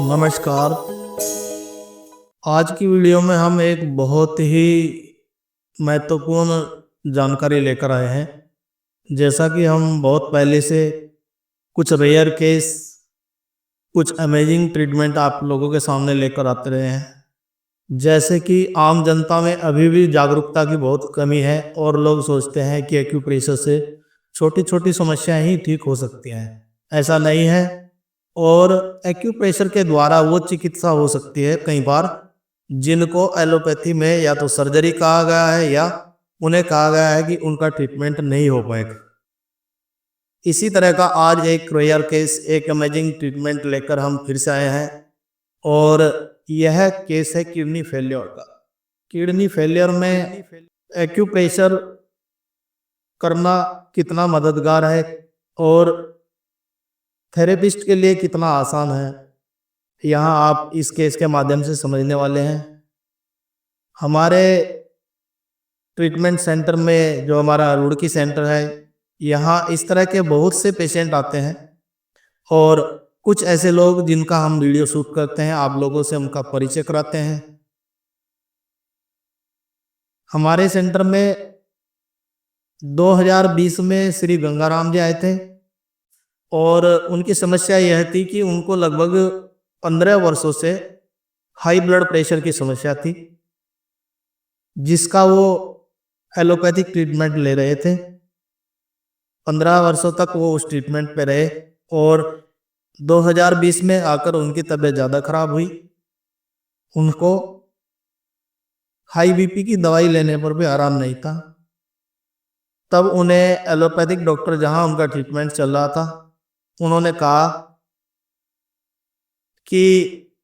नमस्कार। आज की वीडियो में हम एक बहुत ही महत्वपूर्ण जानकारी लेकर आए हैं। जैसा कि हम बहुत पहले से कुछ रेयर केस, कुछ अमेजिंग ट्रीटमेंट आप लोगों के सामने लेकर आते रहे हैं। जैसे कि आम जनता में अभी भी जागरूकता की बहुत कमी है और लोग सोचते हैं कि एक्यूप्रेशर से छोटी छोटी समस्याएं ही ठीक हो सकती हैं। ऐसा नहीं है। और एक्यूप्रेशर के द्वारा वो चिकित्सा हो सकती है कई बार जिनको एलोपैथी में या तो सर्जरी कहा गया है या उन्हें कहा गया है कि उनका ट्रीटमेंट नहीं हो पाएगा। इसी तरह का आज एक रेयर केस, एक अमेजिंग ट्रीटमेंट लेकर हम फिर से आए हैं और यह केस है किडनी फेलियर का। किडनी फेलियर में एक्यूप्रेशर करना कितना मददगार है और थेरेपिस्ट के लिए कितना आसान है, यहाँ आप इस केस के माध्यम से समझने वाले हैं। हमारे ट्रीटमेंट सेंटर में, जो हमारा रुड़की सेंटर है, यहाँ इस तरह के बहुत से पेशेंट आते हैं और कुछ ऐसे लोग जिनका हम वीडियो शूट करते हैं, आप लोगों से उनका परिचय कराते हैं। हमारे सेंटर में 2020 में श्री गंगाराम जी आए थे और उनकी समस्या यह थी कि उनको लगभग 15 वर्षों से हाई ब्लड प्रेशर की समस्या थी, जिसका वो एलोपैथिक ट्रीटमेंट ले रहे थे। 15 वर्षों तक वो उस ट्रीटमेंट पे रहे और 2020 में आकर उनकी तबीयत ज़्यादा खराब हुई। उनको हाई बीपी की दवाई लेने पर भी आराम नहीं था। तब उन्हें एलोपैथिक डॉक्टर, जहां उनका ट्रीटमेंट चल रहा था, उन्होंने कहा कि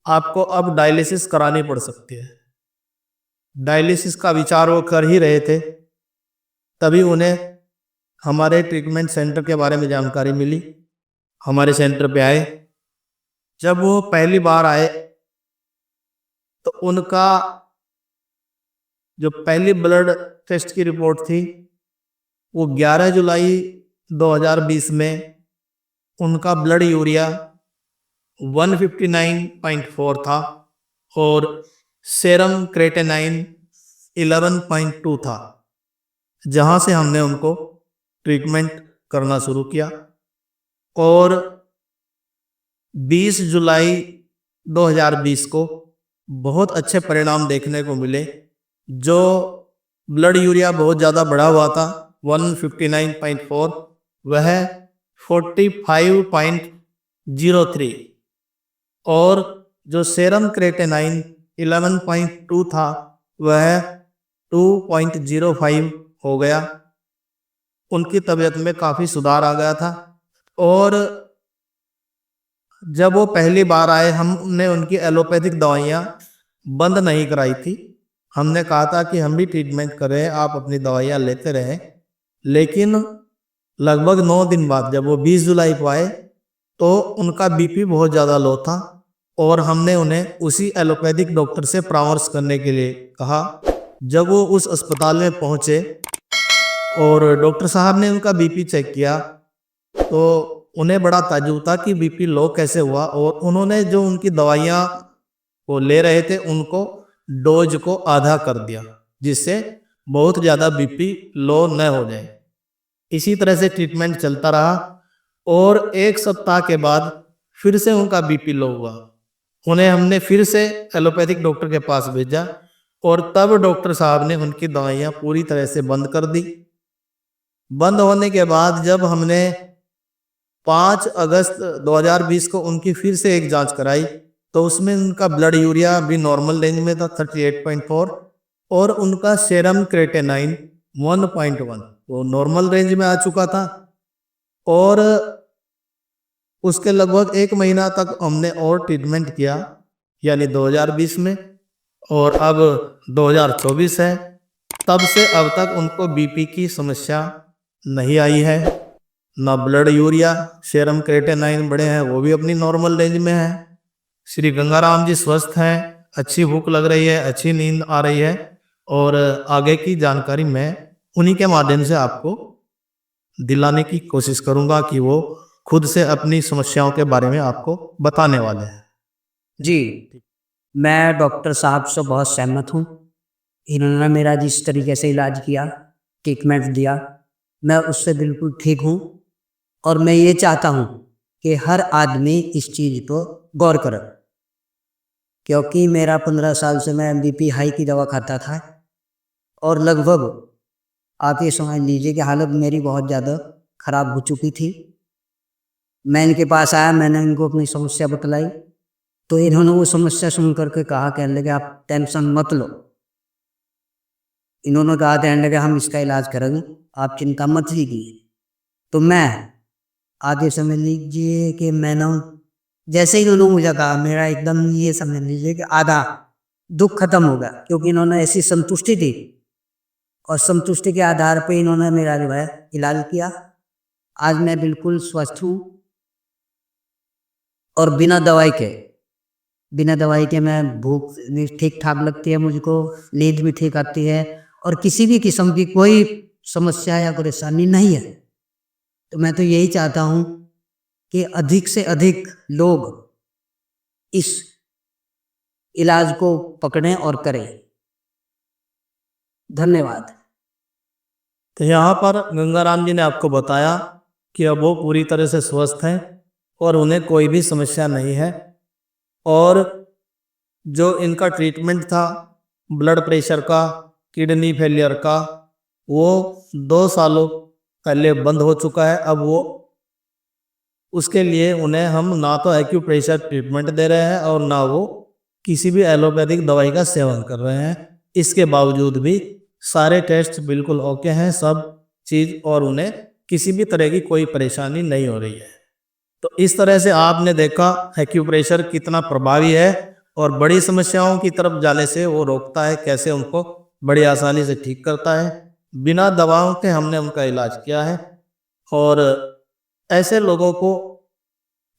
आपको अब डायलिसिस करानी पड़ सकती है। डायलिसिस का विचार वो कर ही रहे थे, तभी उन्हें हमारे ट्रीटमेंट सेंटर के बारे में जानकारी मिली। हमारे सेंटर पे आए। जब वो पहली बार आए तो उनका जो पहली ब्लड टेस्ट की रिपोर्ट थी वो 11 जुलाई 2020 में उनका ब्लड यूरिया 159.4 था और सेरम क्रेटेनाइन 11.2 था, जहां से हमने उनको ट्रीटमेंट करना शुरू किया। और 20 जुलाई 2020 को बहुत अच्छे परिणाम देखने को मिले। जो ब्लड यूरिया बहुत ज़्यादा बढ़ा हुआ था 159.4, वह 45.03 और जो सेरम क्रेटेनाइन 11.2 था वह 2.05 हो गया। उनकी तबीयत में काफ़ी सुधार आ गया था। और जब वो पहली बार आए, हमने उनकी एलोपैथिक दवाइयाँ बंद नहीं कराई थी। हमने कहा था कि हम भी ट्रीटमेंट करें, आप अपनी दवाइयाँ लेते रहें। लेकिन लगभग 9 दिन बाद जब वो 20 जुलाई को आए तो उनका बीपी बहुत ज़्यादा लो था और हमने उन्हें उसी एलोपैथिक डॉक्टर से परामर्श करने के लिए कहा। जब वो उस अस्पताल में पहुँचे और डॉक्टर साहब ने उनका बीपी चेक किया तो उन्हें बड़ा ताज्जुब था कि बीपी लो कैसे हुआ। और उन्होंने जो उनकी दवाइयाँ वो ले रहे थे उनको डोज को आधा कर दिया, जिससे बहुत ज़्यादा बीपी लो न हो जाए। इसी तरह से ट्रीटमेंट चलता रहा और 1 सप्ताह के बाद फिर से उनका बीपी लो हुआ। उन्हें हमने फिर से एलोपैथिक डॉक्टर के पास भेजा और तब डॉक्टर साहब ने उनकी दवाइयाँ पूरी तरह से बंद कर दी। बंद होने के बाद जब हमने 5 अगस्त 2020 को उनकी फिर से एक जांच कराई तो उसमें उनका ब्लड यूरिया भी नॉर्मल रेंज में था 38.4 और उनका सेरम क्रेटेनाइन 1.1 वो नॉर्मल रेंज में आ चुका था। और उसके लगभग 1 महीना तक हमने और ट्रीटमेंट किया, यानी 2020 में, और अब 2024 है। तब से अब तक उनको बीपी की समस्या नहीं आई है, ना ब्लड यूरिया, सेरम क्रेटेनाइन बढ़े हैं, वो भी अपनी नॉर्मल रेंज में है। श्री गंगाराम जी स्वस्थ हैं, अच्छी भूख लग रही है, अच्छी नींद आ रही है और आगे की जानकारी मैं उन्हीं के माध्यम से आपको दिलाने की कोशिश करूंगा कि वो खुद से अपनी समस्याओं के बारे में आपको बताने वाले हैं। जी, मैं डॉक्टर साहब से बहुत सहमत हूँ। इन्होंने मेरा जिस तरीके से इलाज किया, ट्रीटमेंट दिया, मैं उससे बिल्कुल ठीक हूँ और मैं ये चाहता हूँ कि हर आदमी इस चीज़ को गौर करे, क्योंकि मेरा 15 साल से मैं बीपी हाई की दवा खाता था और लगभग आप ये समझ लीजिए कि हालत मेरी बहुत ज़्यादा ख़राब हो चुकी थी। मैं इनके पास आया, मैंने इनको अपनी समस्या बतलाई, तो इन्होंने वो समस्या सुन करके कहा, कहने लगे आप टेंशन मत लो। इन्होंने कहा, कहने लगे हम इसका इलाज करेंगे, आप चिंता मत कीजिए। तो मैं आगे समझ लीजिए कि मैंने जैसे ही इन्होंने मुझे कहा, मेरा एकदम ये समझ लीजिए कि आधा दुख खत्म हो गया, क्योंकि इन्होंने ऐसी संतुष्टि दी और संतुष्टि के आधार पे इन्होंने मेरा जो है इलाज किया। आज मैं बिल्कुल स्वस्थ हूँ और बिना दवाई के मैं भूख भी ठीक ठाक लगती है मुझको, नींद भी ठीक आती है और किसी भी किस्म की कोई समस्या या परेशानी नहीं है। तो मैं तो यही चाहता हूँ कि अधिक से अधिक लोग इस इलाज को पकड़ें और करें। धन्यवाद। तो यहाँ पर गंगाराम जी ने आपको बताया कि अब वो पूरी तरह से स्वस्थ हैं और उन्हें कोई भी समस्या नहीं है। और जो इनका ट्रीटमेंट था ब्लड प्रेशर का, किडनी फेलियर का, वो 2 सालों पहले बंद हो चुका है। अब वो उसके लिए उन्हें हम ना तो एक्यूप्रेशर ट्रीटमेंट दे रहे हैं और ना वो किसी भी एलोपैथिक दवाई का सेवन कर रहे हैं। इसके बावजूद भी सारे टेस्ट बिल्कुल ओके हैं, सब चीज़, और उन्हें किसी भी तरह की कोई परेशानी नहीं हो रही है। तो इस तरह से आपने देखा एक्यूप्रेशर कितना प्रभावी है और बड़ी समस्याओं की तरफ जाने से वो रोकता है, कैसे उनको बड़ी आसानी से ठीक करता है। बिना दवाओं के हमने उनका इलाज किया है। और ऐसे लोगों को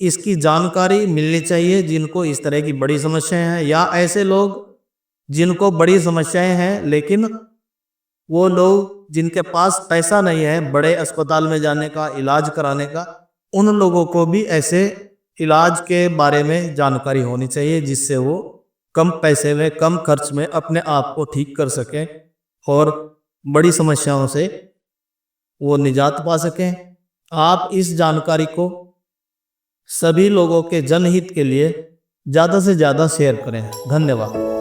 इसकी जानकारी मिलनी चाहिए जिनको इस तरह की बड़ी समस्याएं हैं, या ऐसे लोग जिनको बड़ी समस्याएं हैं लेकिन वो लोग जिनके पास पैसा नहीं है बड़े अस्पताल में जाने का, इलाज कराने का, उन लोगों को भी ऐसे इलाज के बारे में जानकारी होनी चाहिए, जिससे वो कम पैसे में, कम खर्च में अपने आप को ठीक कर सकें और बड़ी समस्याओं से वो निजात पा सकें। आप इस जानकारी को सभी लोगों के जनहित के लिए ज़्यादा से ज़्यादा शेयर करें। धन्यवाद।